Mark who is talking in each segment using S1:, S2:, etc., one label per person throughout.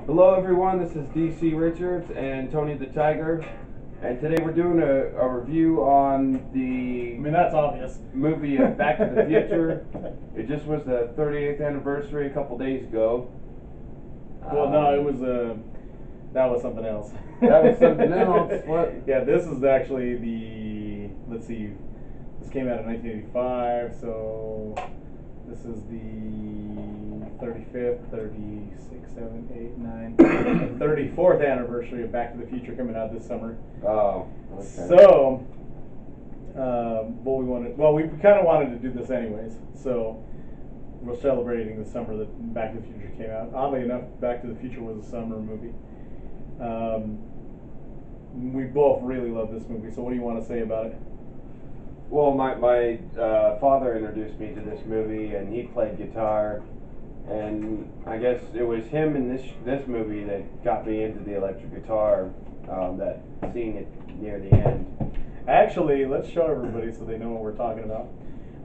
S1: Hello everyone, this is DC Richards and Tony the Tiger, and today we're doing a review on the
S2: that's obvious.
S1: movie Back to the Future. It just was the 38th anniversary a couple days ago.
S2: Well, no, it was that was something else.
S1: That was something else? What?
S2: Yeah, this is actually let's see, this came out in 1985, so this is the 35th, 36, 7, 8, 9, 34th anniversary of Back to the Future coming out this summer.
S1: Oh, okay.
S2: So, we kind of wanted to do this anyways, so we're celebrating the summer that Back to the Future came out. Oddly enough, Back to the Future was a summer movie. We both really love this movie, so what do you want to say about it?
S1: Well, my father introduced me to this movie, and he played guitar, and I guess it was him in this movie that got me into the electric guitar. That seeing it near the end.
S2: Actually, let's show everybody so they know what we're talking about.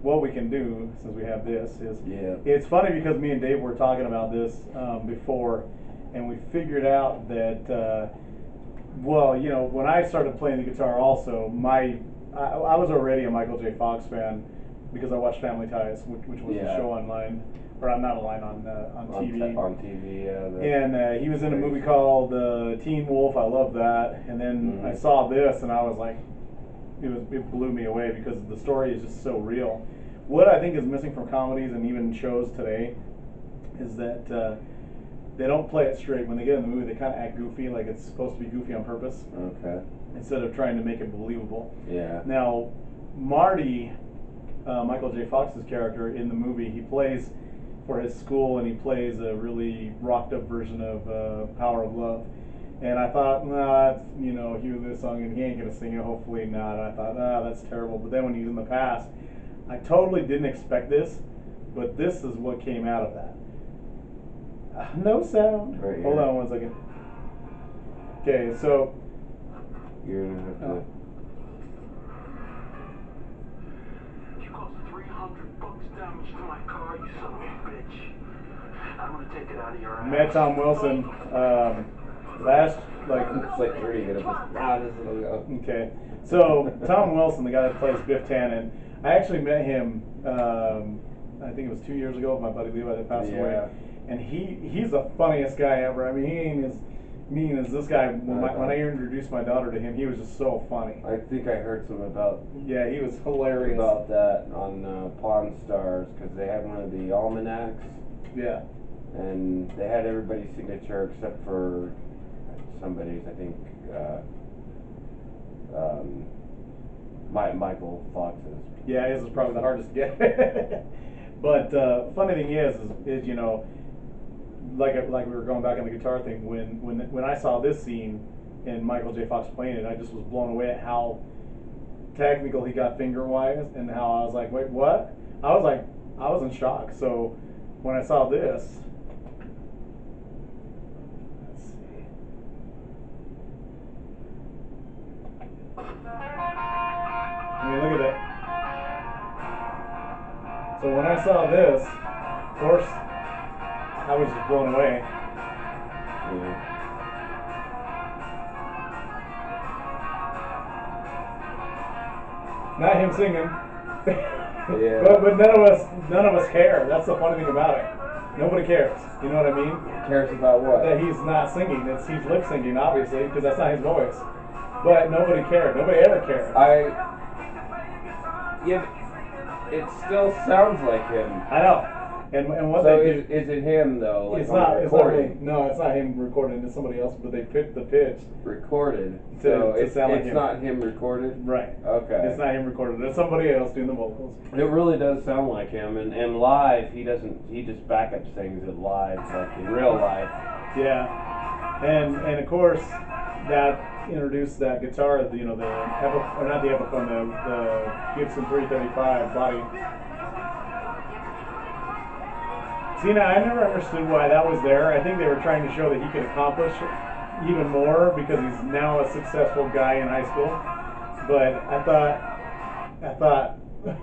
S2: What we can do, since we have this, is it's funny because me and Dave were talking about this before, and we figured out that when I started playing the guitar, also I was already a Michael J. Fox fan because I watched Family Ties, which was a show online, or not online, on TV.
S1: On TV, yeah.
S2: And he was in a movie called Teen Wolf. I love that. And then I saw this, and I was like, it blew me away because the story is just so real. What I think is missing from comedies and even shows today is that they don't play it straight. When they get in the movie, they kind of act goofy, like it's supposed to be goofy on purpose.
S1: Okay.
S2: Instead of trying to make it believable.
S1: Yeah.
S2: Now, Marty, Michael J. Fox's character in the movie, he plays for his school, and he plays a really rocked up version of Power of Love. And I thought, it's, Hugh this song, and he ain't gonna sing it, hopefully not. And I thought, that's terrible. But then when he's in the past, I totally didn't expect this, but this is what came out of that. No sound.
S1: Right here.
S2: Hold on one second. Okay, so
S1: You're gonna have to.
S3: You caused $300 damage to my car, you son of a bitch. I'm gonna take it out of your ass.
S2: met Tom Wilson last
S1: It's like 30 minutes. This will go.
S2: Okay, so Tom Wilson, the guy that plays Biff Tannen, I actually met him. I think it was 2 years ago with my buddy Levi that passed away, and he's the funniest guy ever. I mean, he ain't as mean as this guy. When I introduced my daughter to him, he was just so funny.
S1: I think I heard some about.
S2: Yeah, he was hilarious.
S1: About that on Pawn Stars, because they had one of the almanacs.
S2: Yeah.
S1: And they had everybody's signature except for somebody's, I think, Michael Fox's.
S2: Yeah, his is probably the hardest to get. But funny thing is like we were going back on the guitar thing. When I saw this scene and Michael J. Fox playing it, I just was blown away at how technical he got finger wise, and how I was like, wait, what? I was in shock. So when I saw this. I mean, look at that. So when I saw this, of course, I was just blown away.
S1: Yeah.
S2: Not him singing.
S1: Yeah.
S2: But none of us care. That's the funny thing about it. Nobody cares. You know what I mean?
S1: Cares about what?
S2: That he's not singing. He's lip syncing, obviously, because that's not his voice. But nobody cared. Nobody ever cared.
S1: It still sounds like him.
S2: I know. And what
S1: so
S2: they do,
S1: is it him though? Like
S2: it's
S1: on
S2: not.
S1: the
S2: It's not
S1: recording?
S2: him. No, it's not him recording. It's somebody else. But they picked the pitch.
S1: Recorded.
S2: To
S1: So it's
S2: sound like him.
S1: not him recorded.
S2: Right.
S1: Okay.
S2: It's not him recorded. It's somebody else doing the vocals.
S1: It really does sound like him, and live he doesn't. He just backup sings it live, like in real life.
S2: Yeah. And of course that introduced that guitar. The not the Epiphone, the Gibson 335 body. See, now, I never understood why that was there. I think they were trying to show that he could accomplish even more because he's now a successful guy in high school. But I thought,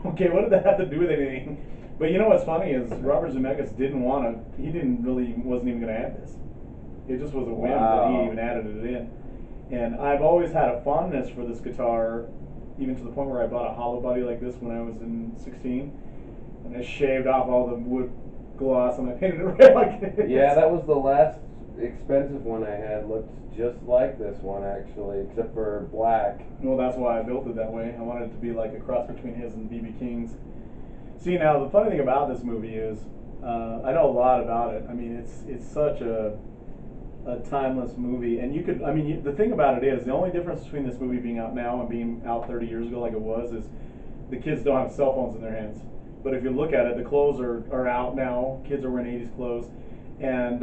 S2: okay, what did that have to do with anything? But you know what's funny is Robert Zemeckis wasn't even going to add this. It just was a whim that he even added it in. And I've always had a fondness for this guitar, even to the point where I bought a hollow body like this when I was in 16, and I shaved off all the wood gloss and I painted it red like this.
S1: Yeah, that was the last expensive one I had. Looked just like this one actually, except for black.
S2: Well, that's why I built it that way. I wanted it to be like a cross between his and B.B. King's. See, now the funny thing about this movie is, I know a lot about it. I mean, it's such a timeless movie, and you could, I mean, the thing about it is, the only difference between this movie being out now and being out 30 years ago like it was is the kids don't have cell phones in their hands. But if you look at it, the clothes are out now. Kids are wearing 80s clothes, and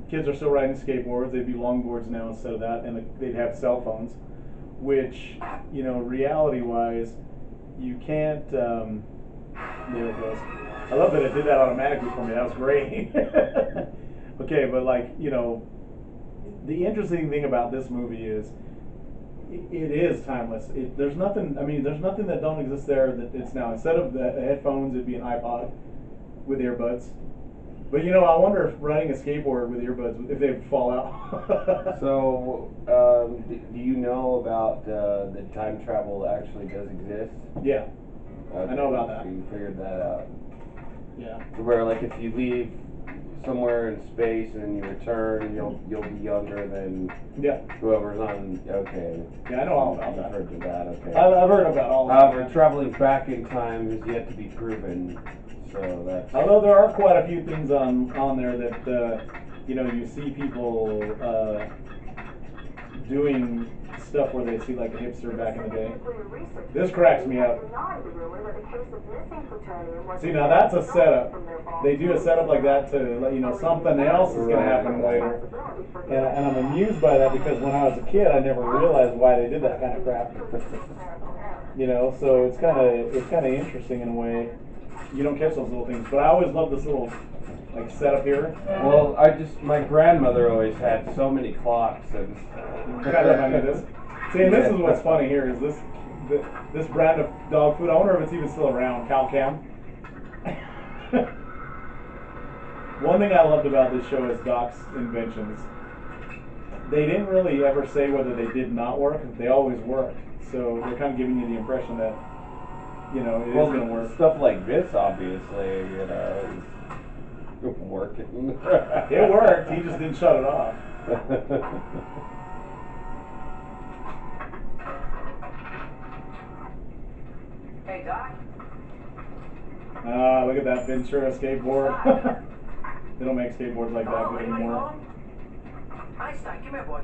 S2: kids are still riding skateboards. They'd be longboards now instead of that, and they'd have cell phones, which, you know, reality-wise, you can't, there it goes. I love that it did that automatically for me. That was great. Okay, but like, you know, the interesting thing about this movie is it is timeless. There's nothing, I mean, there's nothing that don't exist there that it's now. Instead of the headphones, it'd be an iPod with earbuds. But you know, I wonder if riding a skateboard with earbuds, if they'd fall out.
S1: So, do you know about that time travel actually does exist?
S2: Yeah,
S1: Okay,
S2: I know about that.
S1: So you figured that out.
S2: Yeah.
S1: Where like if you leave somewhere in space and then you return, you'll be younger than
S2: Yeah.
S1: whoever's on. Okay.
S2: Yeah, I know all about
S1: You've
S2: that.
S1: heard of that. Okay.
S2: I've heard about all of
S1: However,
S2: that.
S1: traveling back in time is yet to be proven. So that's.
S2: Although there are quite a few things on there that you know, you see people doing stuff where they see like a hipster back in the day. This cracks me up. See, now that's a setup. They do a setup like that to let you know something else is going to happen later. And I'm amused by that because when I was a kid, I never realized why they did that kind of crap. You know, so it's kind of interesting in a way. You don't catch those little things, but I always love this little like setup here.
S1: Well, my grandmother always had so many clocks and.
S2: Kind of remind me of this. See, and this is what's funny here is this brand of dog food. I wonder if it's even still around. CalCam. One thing I loved about this show is Doc's inventions. They didn't really ever say whether they did not work. They always worked. So they're kind of giving you the impression that, you know, it is going to work.
S1: Stuff like this, obviously, you know, is working.
S2: It worked. He just didn't shut it off.
S4: Hey, Doc.
S2: Look at that Ventura skateboard. They don't make skateboards like that good anymore.
S4: Einstein, come here, boy.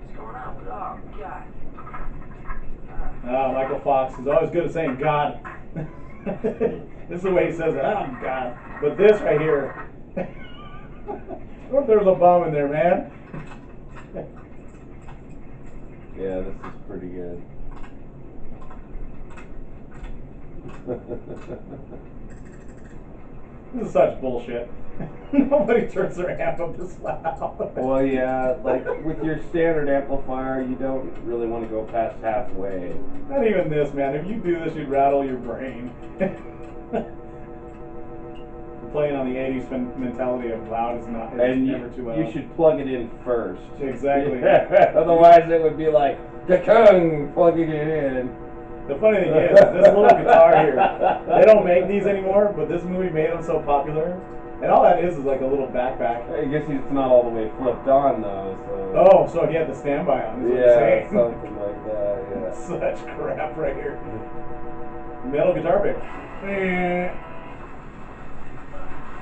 S4: What's going on? Oh, God.
S2: Michael Fox is always good at saying God. This is the way he says it. Oh, God. But this right here. What if there's a bomb in there, man?
S1: Yeah, this is pretty good.
S2: This is such bullshit. Nobody turns their amp up this loud.
S1: Well, yeah, like with your standard amplifier, you don't really want to go past halfway.
S2: Not even this, man. If you do this, you'd rattle your brain. Playing on the 80s mentality of loud is not,
S1: And
S2: never too loud.
S1: you should plug it in first.
S2: Exactly.
S1: Otherwise, it would be like, ka-chung, plugging it in.
S2: The funny thing is, this little guitar here, they don't make these anymore, but this movie made them so popular. And all that is like a little backpack.
S1: I guess it's not all the way flipped on, though, so.
S2: Oh, so he had the standby on, is what you're
S1: Yeah,
S2: saying.
S1: something like that, yeah.
S2: Such crap right here. Metal guitar pick.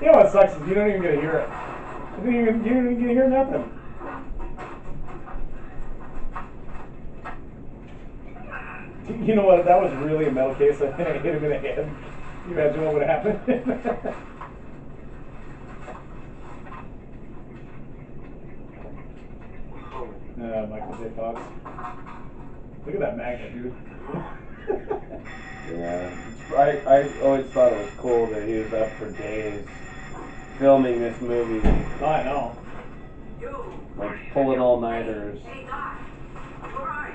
S2: You know what sucks is you don't even get to hear it. You don't even get to hear nothing. You know what? If that was really a metal case and I hit him in the head, can you imagine what would happen? Michael J. Fox. Look at that magnet, dude.
S1: Yeah. I always thought it was cool that he was up for days filming this movie,
S2: Oh, I know.
S4: You.
S1: like pulling all-nighters.
S4: Hey, Doc. Where are you?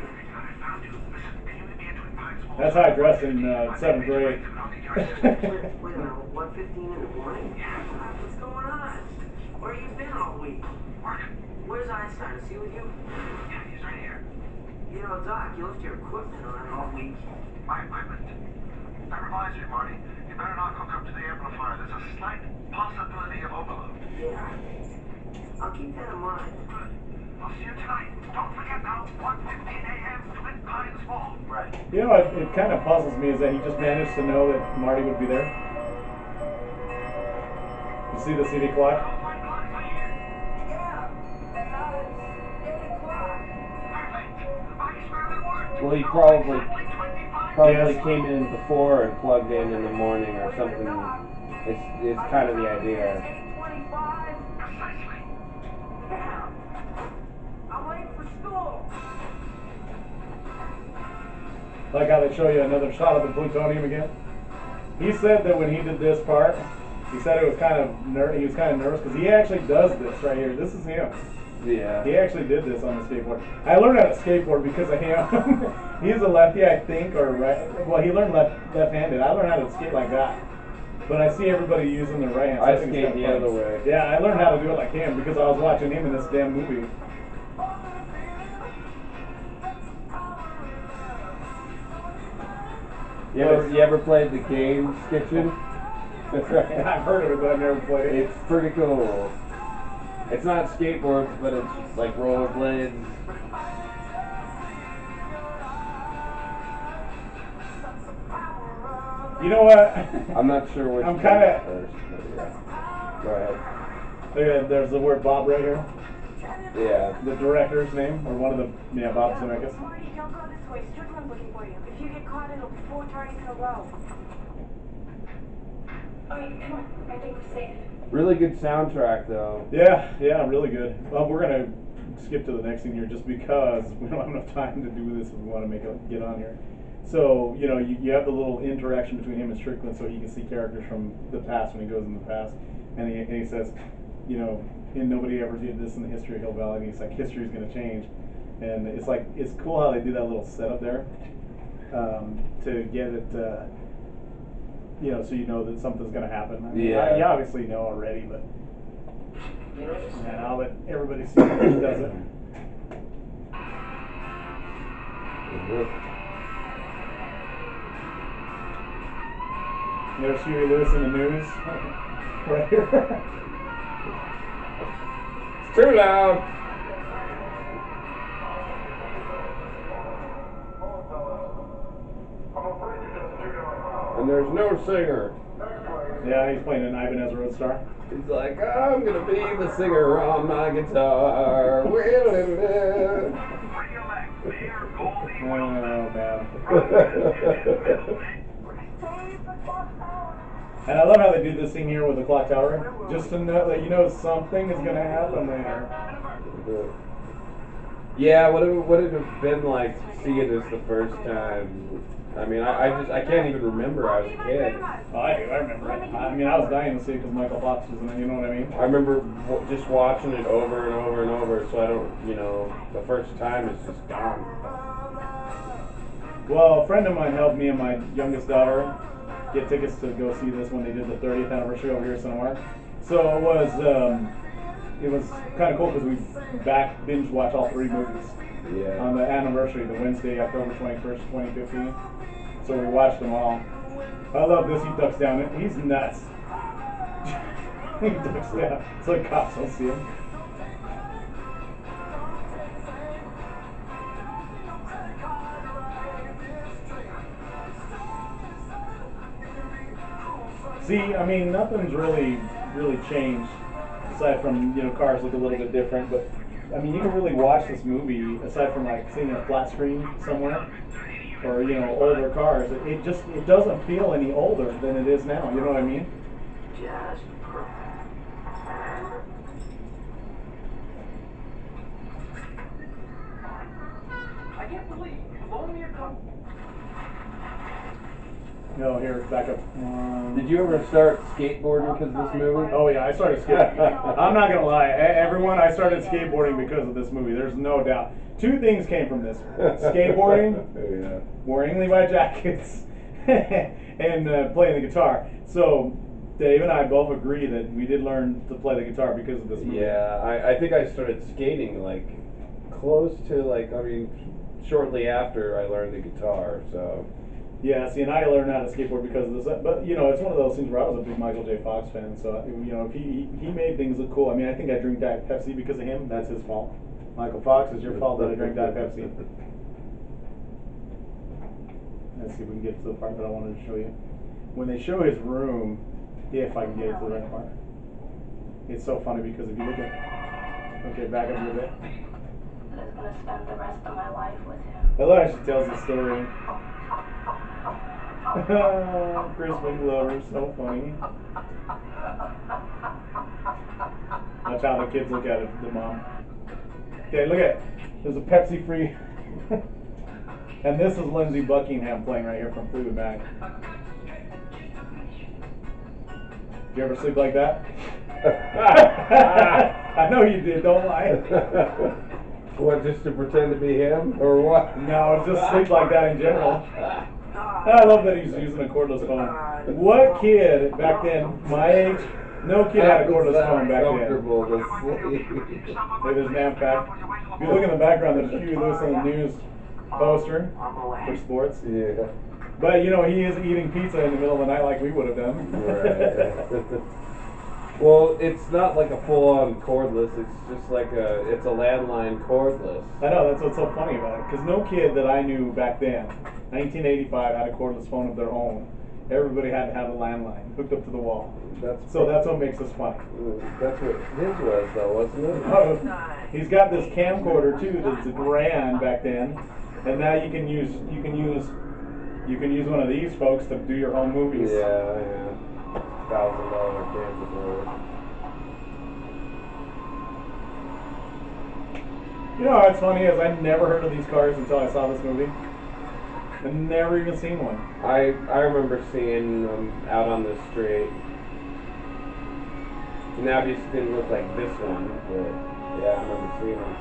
S2: That's how I dressed in 7th grade.
S4: Wait, 1:15 in the morning? What's going on? Where you been all week? Where's Einstein? Is he with you?
S3: Yeah, he's right here.
S4: You know, Doc, you left your equipment around all week.
S3: My equipment. That reminds me, Marty. You better not hook up to the amplifier. There's a slight possibility of overload.
S4: Yeah. I'll keep that in mind.
S3: Good. I'll see you tonight. Don't forget now, 1:15 a.m. Twin Pines Mall.
S4: Right.
S2: You know what? It kind of puzzles me is that he just managed to know that Marty would be there. You see the CD clock?
S3: All my clocks are here.
S4: Yeah. It's 8 o'clock.
S3: Perfect. My experiment worked.
S1: Well, he
S3: No,
S1: probably
S3: exactly 25
S2: Yes.
S1: came in before and plugged in the morning or something. It's kind of the idea.
S4: It's 8:25.
S3: Precisely.
S4: Yeah. I'm late for school.
S2: Like how they show you another shot of the plutonium again. He said that when he did this part, he said it was kind of he was kind of nervous because he actually does this right here. This is him.
S1: Yeah.
S2: He actually did this on the skateboard. I learned how to skateboard because of him. He's a lefty, I think, or right. Well, he learned left-handed. I learned how to skate like that. But I see everybody using their right hand. So
S1: I
S2: think it's
S1: skate
S2: kinda
S1: the
S2: fun.
S1: other way.
S2: Yeah, I learned how to do it like him because I was watching him in this damn movie.
S1: You ever played the game Skitchin?
S2: That's right. I've heard of it, but I've never played it.
S1: It's pretty cool. It's not skateboards, but it's like rollerblades.
S2: You know what?
S1: I'm not sure which
S2: I'm
S1: came
S2: kinda-
S1: first, but yeah. Go ahead.
S2: There's the word Bob right here.
S1: Yeah.
S2: The director's name, or one of the, yeah, Bob Zemeckis.
S5: Marty, don't go this way. Strickland's looking for you. If you get caught, it'll be 4 targets in a row. Alright, come on. I think we're safe.
S1: Really good soundtrack, though.
S2: Yeah, really good. Well, we're gonna skip to the next scene here just because we don't have enough time to do this if we want to get on here. So, you know, you have the little interaction between him and Strickland so he can see characters from the past when he goes in the past. And he says, you know, and nobody ever did this in the history of Hill Valley. And he's like, history's going to change. And it's like, it's cool how they do that little setup there to get it, you know, so you know that something's going to happen. I mean,
S1: Yeah.
S2: you obviously know already, but I'll let everybody see how he does it. There's Huey Lewis in the news. Right here.
S1: It's too loud. And there's no singer.
S2: Yeah, he's playing an Ibanez Roadstar.
S1: He's like, I'm gonna be the singer on my guitar.
S2: Oh, man. And I love how they do this thing here with the clock tower, just to know that you know something is gonna happen there.
S1: Yeah, what it have been like to see it as the first time? I mean, I can't even remember I was a kid.
S2: Oh, I remember it. I mean, I was dying to see it because Michael Fox was in it, you know what I mean?
S1: I remember just watching it over and over and over, so I don't, you know, the first time is just gone.
S2: Well, a friend of mine helped me and my youngest daughter get tickets to go see this when they did the 30th anniversary over here in Sonoma. So it was kind of cool because we binge watched all 3 movies
S1: Yeah.
S2: on the anniversary, the Wednesday, October 21st, 2015. So we watched them all. I love this. He ducks down. He's nuts. He ducks down so the cops don't see him. See, I mean, nothing's really changed aside from, you know, cars look a little bit different, but I mean, you can really watch this movie aside from like seeing a flat screen somewhere or, you know, older cars. It doesn't feel any older than it is now. You know what I mean?
S4: Just perfect.
S3: I can't believe you loaned me a car.
S2: No, here, back up.
S1: Did you ever start skateboarding because of this movie?
S2: Oh yeah, I started skateboarding. I'm not gonna lie, everyone, I started skateboarding because of this movie. There's no doubt. 2 things came from this: skateboarding,
S1: Yeah.
S2: wearing Levi jackets, and playing the guitar. So Dave and I both agree that we did learn to play the guitar because of this movie.
S1: Yeah, I think I started skating like close to like, I mean, shortly after I learned the guitar, so.
S2: Yeah, see, and I learned how to skateboard because of this. But you know, it's one of those things where I was a big Michael J. Fox fan. So you know, if he made things look cool. I mean, I think I drink Diet Pepsi because of him. That's his fault. Michael Fox, it's your fault that I drank Diet Pepsi. Let's see if we can get to the part that I wanted to show you. When they show his room, if I can get it to the right part, it's so funny because if you look at, okay, back up a little bit.
S6: I was gonna spend the rest of my life with him.
S2: I love how she tells the story. Crispin Glover, so funny. That's how the kids look at it, the mom. Okay, look at it. There's a Pepsi free. And this is Lindsey Buckingham playing right here from Fleetwood Mac. Did you ever sleep like that? I know you did, don't lie.
S1: What, just to pretend to be him, or what?
S2: No, just sleep like that in general. I love that he's using a cordless phone. What kid back then, my age, no kid had a cordless phone back then.
S1: Comfortable to sleep.
S2: Hey, there's Nampak. If you look in the background, there's Huey Lewis on the news poster for sports.
S1: Yeah.
S2: But you know, he is eating pizza in the middle of the night like we would have done.
S1: Right. Well, it's not like a full-on cordless. It's just like it's a landline cordless.
S2: I know, that's what's so funny about it. Because no kid that I knew back then, 1985, had a cordless phone of their own. Everybody had to have a landline hooked up to the wall. That's what makes us funny.
S1: That's what his was, though, wasn't it?
S2: Oh, he's got this camcorder too. That's a grand back then, and now you can use one of these folks to do your home movies.
S1: Yeah. $1,000 camcorder.
S2: You know what's funny is I never heard of these cars until I saw this movie. I've never even seen one.
S1: I remember seeing them out on the street. And they obviously didn't look like this one, but yeah, I remember seeing them.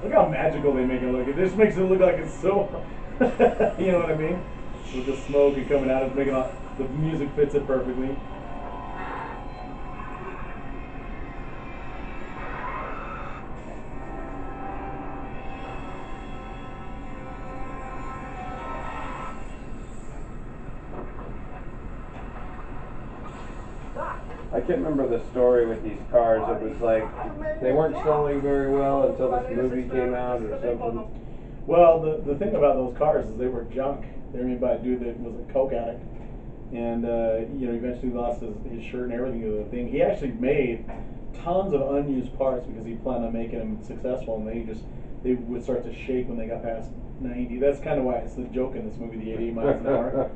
S2: Look how magical they make it look. It just makes it look like it's so, you know what I mean? With the smoke and coming out, it's making all, the music fits it perfectly.
S1: I can't remember the story with these cars. It was like they weren't selling very well until this movie came out or something.
S2: Well, the thing about those cars is they were junk. They were made by a dude that was a coke addict, and you know, eventually lost his shirt and everything to the thing. He actually made tons of unused parts because he planned on making them successful, and they would start to shake when they got past 90. That's kind of why it's the joke in this movie, the 88 miles an hour.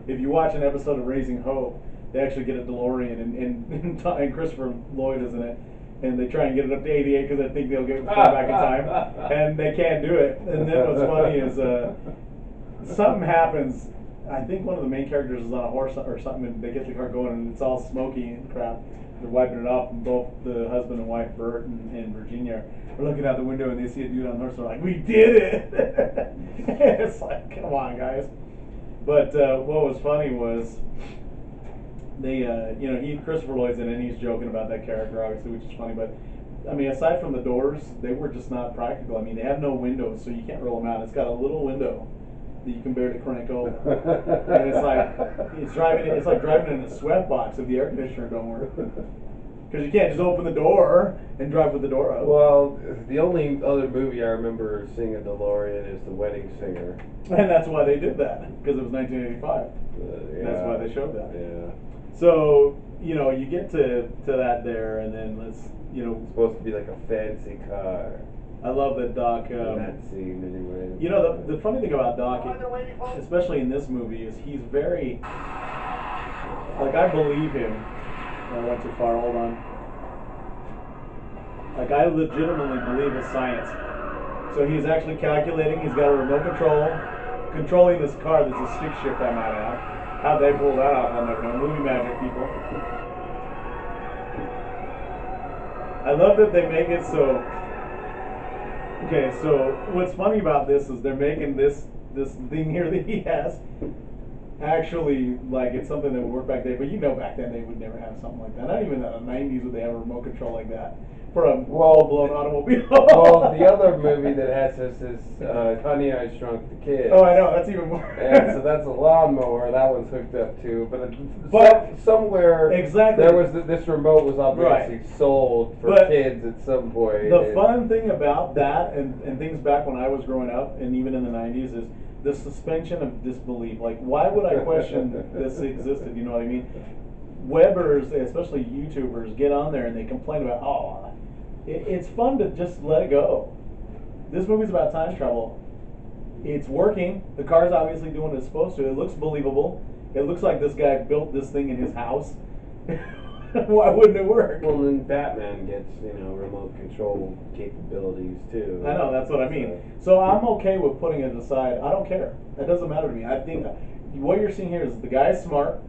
S2: If you watch an episode of Raising Hope, they actually get a DeLorean, and Christopher Lloyd is in it, and they try and get it up to 88 because they think they'll get back in time, and they can't do it. And then what's funny is something happens. I think one of the main characters is on a horse or something, and they get the car going, and it's all smoky and crap. They're wiping it off, and both the husband and wife, Bert and Virginia, are looking out the window, and they see a dude on the horse. They're like, "We did it!" It's like, come on, guys. But what was funny was they, you know, Christopher Lloyd's in it, and he's joking about that character, obviously, which is funny. But I mean, aside from the doors, they were just not practical. I mean, they have no windows, so you can't roll them out. It's got a little window that you can barely crank open, and it's like driving in a sweatbox if the air conditioner don't work. Because you can't just open the door and drive with the door open.
S1: Well, the only other movie I remember seeing a DeLorean is The Wedding Singer.
S2: And that's why they did that, because it was 1985.
S1: Yeah.
S2: That's why they showed that.
S1: Yeah.
S2: So, you know, you get to that there, and then you know.
S1: It's supposed to be like a fancy car.
S2: I love that Doc.
S1: In that scene, anyway.
S2: You know, the funny thing about Doc, especially in this movie, is he's very. Like, I believe him. I went too far, hold on. Like, I legitimately believe it's science. So he's actually calculating, he's got a remote control, controlling this car that's a stick shift, I might add. How'd they pull that off? I'm like, no, movie magic, people. I love that they make it so. Okay, so what's funny about this is they're making this thing here that he has, actually, like, it's something that would work back then. But you know, back then they would never have something like that. Not even in the '90s would they have a remote control like that for a full-blown automobile.
S1: Well, the other movie that has this is Honey, I Shrunk the Kids.
S2: Oh, I know, that's even more.
S1: And so that's a lawnmower. That one's hooked up to,
S2: But-
S1: somewhere
S2: Exactly.
S1: there was this remote was obviously sold for
S2: But
S1: kids at some point.
S2: The
S1: and-
S2: fun thing about that and things back when I was growing up and even in the '90s is the suspension of disbelief. Like, why would I question this existed? You know what I mean? Webbers, especially YouTubers, get on there and they complain about, it's fun to just let it go. This movie's about time travel. It's working. The car's obviously doing what it's supposed to. It looks believable. It looks like this guy built this thing in his house. Why wouldn't it work?
S1: Well, then Batman gets, remote control capabilities too.
S2: I know, that's what I mean. So I'm okay with putting it aside. I don't care. That doesn't matter to me. I think what you're seeing here is the guy's smart.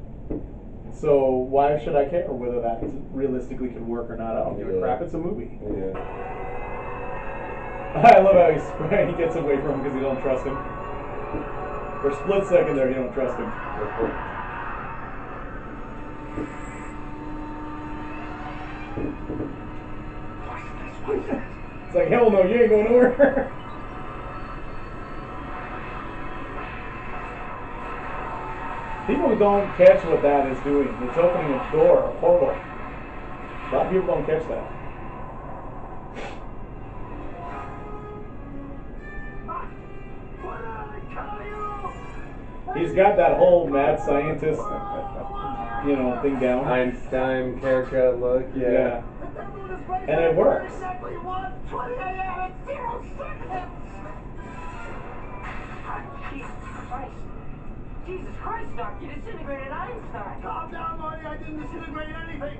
S2: So why should I care whether that realistically could work or not? I don't give a crap. It's a movie.
S1: Yeah.
S2: I love how he gets away from him because he don't trust him. For a split second there, you don't trust him. It's like, hell no, you ain't going nowhere. People don't catch what that is doing. It's opening a door, a portal. A lot of people don't catch that. He's got that whole mad scientist, thing down.
S1: Einstein haircut look, yeah.
S2: And it works.
S3: Exactly 1:20 a.m. and 0 seconds.
S4: Jesus Christ, Doc, you disintegrated Einstein.
S3: Calm down, Marty. I didn't disintegrate anything.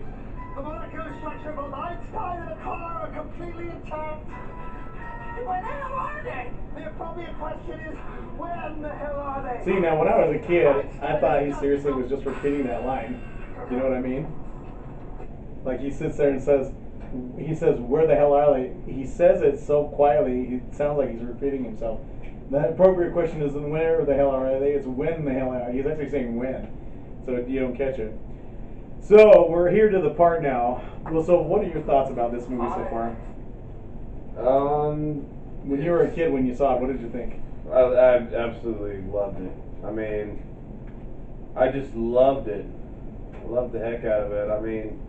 S3: The molecular structure of both Einstein and the car are completely intact.
S4: Where the hell are they?
S3: The appropriate question is, when the hell are they?
S2: See, now when I was a kid, I thought he seriously was just repeating that line. You know what I mean? Like he sits there and says, where the hell are they? He says it so quietly, it sounds like he's repeating himself. The appropriate question isn't where the hell are they, it's when the hell are they. He's actually saying when, so you don't catch it. So, we're here to the part now. Well, so what are your thoughts about this movie so far? When you were a kid, when you saw it, what did you think?
S1: I absolutely loved it. I mean, I just loved it. Loved the heck out of it. I mean,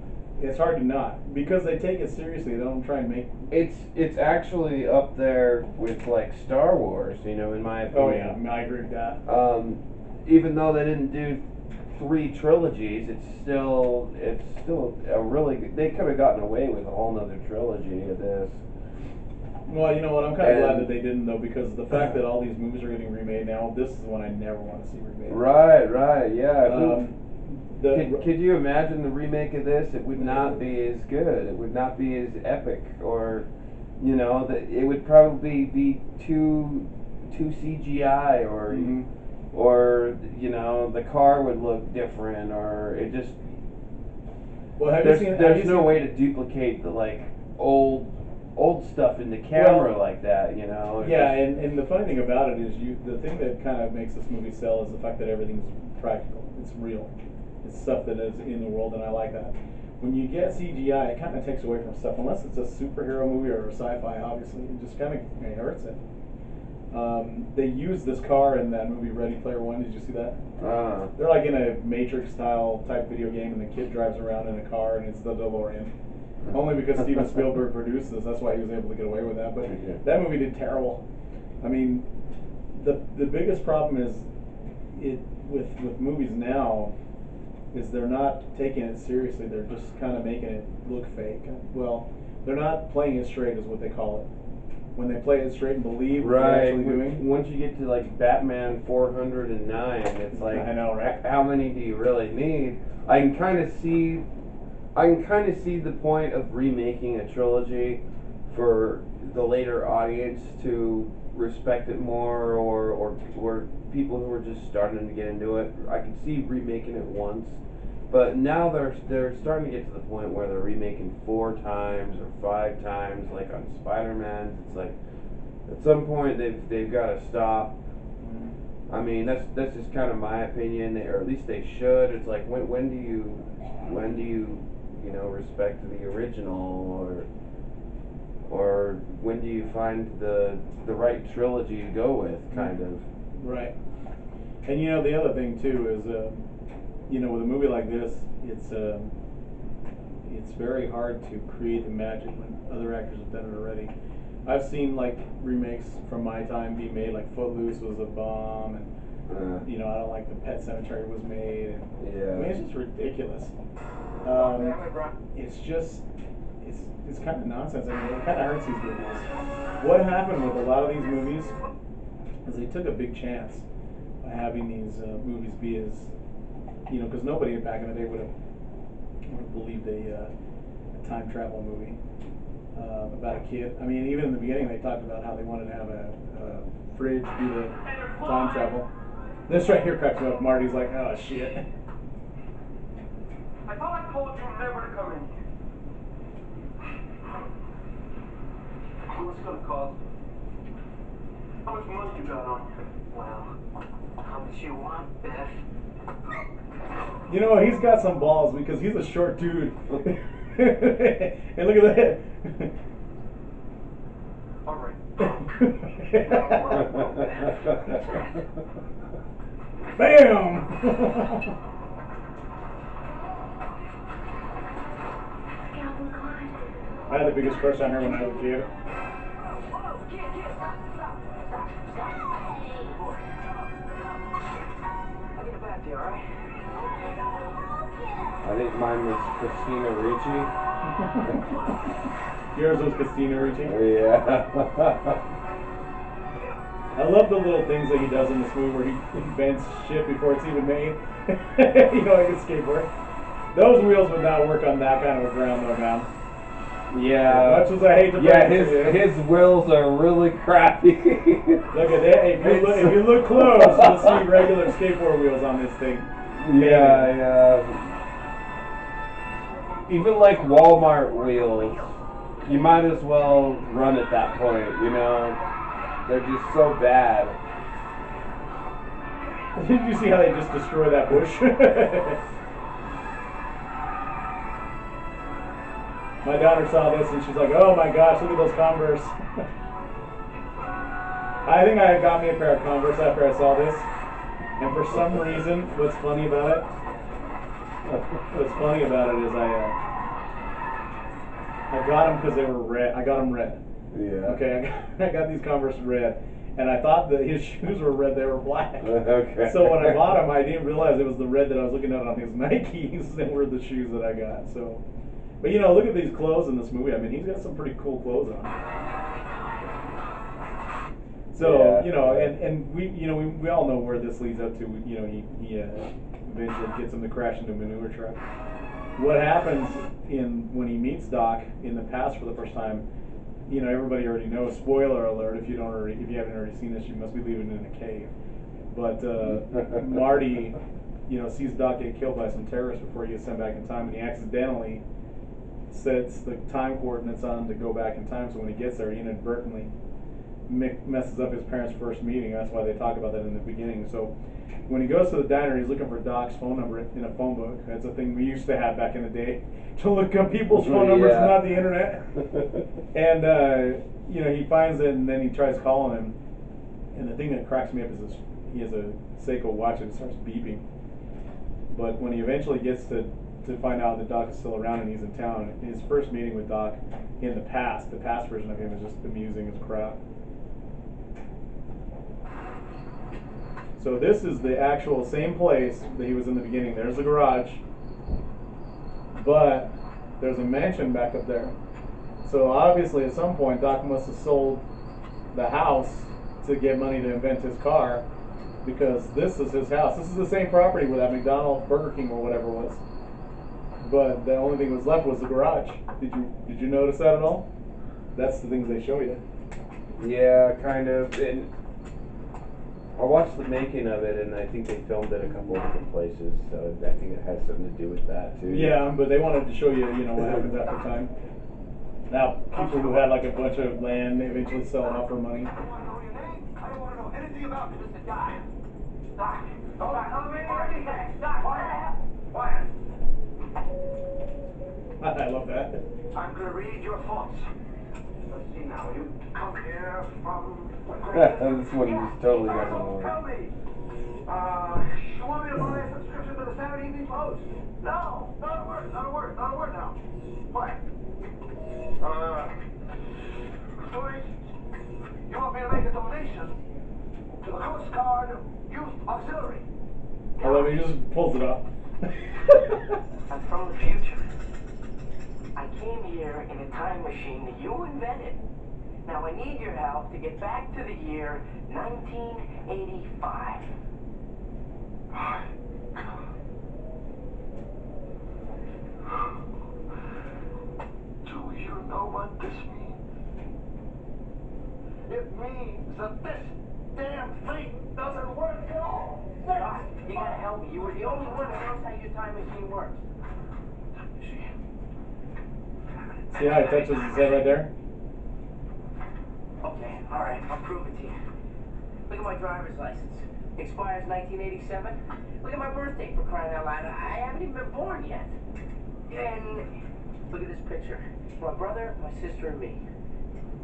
S2: it's hard to not, because they take it seriously. They don't try and make.
S1: It's actually up there with like Star Wars, in my opinion.
S2: Oh yeah, I agree with that.
S1: Even though they didn't do 3 trilogies, it's still a really good. They could have gotten away with a whole nother trilogy of this.
S2: Well, you know what? I'm kind of glad that they didn't, though, because the fact that all these movies are getting remade now, this is one I never want to see remade.
S1: Right, yeah. Could you imagine the remake of this? It would not be as good. It would not be as epic, or it would probably be too CGI, or or the car would look different, or it just.
S2: Well,
S1: there's no way to duplicate the old stuff in the camera like that,
S2: Yeah, and the funny thing about it is the thing that kind of makes this movie sell is the fact that everything's practical. It's real. It's stuff that is in the world, and I like that. When you get CGI, it kind of takes away from stuff, unless it's a superhero movie or a sci-fi, obviously. It just kind of hurts it. They used this car in that movie Ready Player One. Did you see that? They're like in a Matrix-style type video game, and the kid drives around in a car, and it's the DeLorean. Only because Steven Spielberg produced this, that's why he was able to get away with that. But that movie did terrible. I mean, the biggest problem is with movies now is they're not taking it seriously. They're just kind of making it look fake. Well, they're not playing it straight, is what they call it. When they play it straight and believe what they're actually doing.
S1: Once you get to like Batman 409, it's like,
S2: I know, right?
S1: How many do you really need? I can kind of see the point of remaking a trilogy for the later audience to respect it more, or people who are just starting to get into it. I can see remaking it once, but now they're starting to get to the point where they're remaking 4 times or 5 times, like on Spider-Man. It's like at some point they've got to stop. I mean, that's just kind of my opinion, or at least they should. It's like when do you respect the original, or when do you find the right trilogy to go with, kind of.
S2: Right. And the other thing too is, with a movie like this, it's very hard to create the magic when other actors have done it already. I've seen like remakes from my time be made, like Footloose was a bomb, and I don't like the Pet Sematary was made, and
S1: Yeah.
S2: I mean, it's just ridiculous. It's kind of nonsense. I mean, it kind of hurts these movies. What happened with a lot of these movies is they took a big chance by having these movies be as, because nobody back in the day would have believed a time travel movie about a kid. I mean, even in the beginning, they talked about how they wanted to have a fridge do the time travel. This right here cracks me up. Marty's like, oh shit.
S3: I thought I told you never to come in here. What's it gonna cost? How much money you got on you?
S4: Well, how much you want, Biff?
S2: He's got some balls because he's a short dude. And look at that.
S3: All right.
S2: Bam!
S6: Calvin Klein.
S2: I had the biggest crush on her when I was a kid.
S4: Whoa, kid, stop. I'll get it back to you, alright?
S1: I think mine was Christina Ricci.
S2: Yours was Christina Ricci.
S1: Yeah.
S2: I love the little things that he does in this movie where he invents shit before it's even made. Like a skateboard. Those wheels would not work on that kind of a ground though, man.
S1: Yeah.
S2: As much as I hate to break
S1: Yeah,
S2: it to you.
S1: his wheels are really crappy.
S2: Look at that. If you look close, you'll see regular skateboard wheels on this thing.
S1: Yeah. Even like Walmart wheels, you might as well run at that point, They're just so bad.
S2: Did you see how they just destroy that bush? My daughter saw this and she's like, oh my gosh, look at those Converse. I think I got me a pair of Converse after I saw this. And for some reason, what's funny about it is I got them because they were red. I got them red.
S1: Yeah.
S2: Okay, I got these Converse red. And I thought that his shoes were red, they were black.
S1: Okay.
S2: So when I bought them, I didn't realize it was the red that I was looking at on his Nikes that were the shoes that I got. So, but look at these clothes in this movie. I mean, he's got some pretty cool clothes on. So, and we all know where this leads up to. He eventually gets him to crash into a manure truck. What happens when he meets Doc in the past for the first time? Everybody already knows. Spoiler alert! If you haven't already seen this, you must be living in a cave. But Marty, sees Doc get killed by some terrorists before he gets sent back in time, and he accidentally sets the time coordinates on to go back in time. So when he gets there, he inadvertently messes up his parents' first meeting. That's why they talk about that in the beginning. So when he goes to the diner, he's looking for Doc's phone number in a phone book. That's a thing we used to have back in the day, to look up people's phone numbers, not the internet. And he finds it, and then he tries calling him. And the thing that cracks me up is he has a Seiko watch and it starts beeping. But when he eventually gets to find out that Doc is still around and he's in town, his first meeting with Doc in the past version of him is just amusing as crap. So this is the actual same place that he was in the beginning. There's the garage, but there's a mansion back up there. So obviously at some point Doc must have sold the house to get money to invent his car, because this is his house. This is the same property where that McDonald's, Burger King, or whatever was. But the only thing that was left was the garage. Did you notice that at all? That's the things they show you.
S1: Yeah, kind of. And I watched the making of it, and I think they filmed it a couple of different places, so I think it has something to do with that too.
S2: Yeah, but they wanted to show you, what happens after time. Now, people who had like a bunch of land, they eventually sell it off for money.
S3: I don't want to know your name. I don't want to know anything about you, Mr. Guy. Doc, don't tell me anything. Doc, quiet. Quiet.
S2: I love that.
S3: I'm gonna read your thoughts. Let's see now. You come here from.
S1: This one just totally doesn't
S3: Tell
S1: work.
S3: me. You want me to buy a subscription to the Saturday Evening Post? No, not a word, not a word, not a word now. Quiet. Louis, you want me to make a donation to the Coast Guard Youth Auxiliary?
S2: I love it. He just pulls it up.
S4: I'm from the future. I came here in a time machine that you invented. Now I need your help to get back to the year 1985.
S3: Do you know what this means? It means that this damn thing doesn't work at all.
S4: Doc, you gotta help me. You were the only one that knows how your time machine works.
S2: See how he touches his head right there?
S4: Okay, alright, I'll prove it to you. Look at my driver's license. Expires 1987. Look at my birthday, for crying out loud. I haven't even been born yet. And look at this picture. My brother, my sister, and me.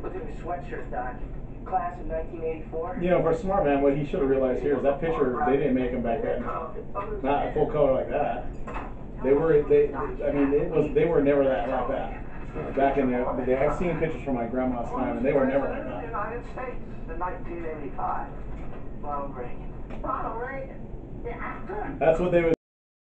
S4: Look at the sweatshirt, Doc. Class of 1984.
S2: You know, for a smart man, what he should have realized here is that picture, they didn't make him back then. Not in full color like that. They were never that like that. Back in the day, I've seen pictures from my grandma's time, and they were never like
S3: The
S2: that.
S3: United States in 1985.
S4: Ronald Reagan.
S3: Ronald Reagan, the actor.
S2: That's what they would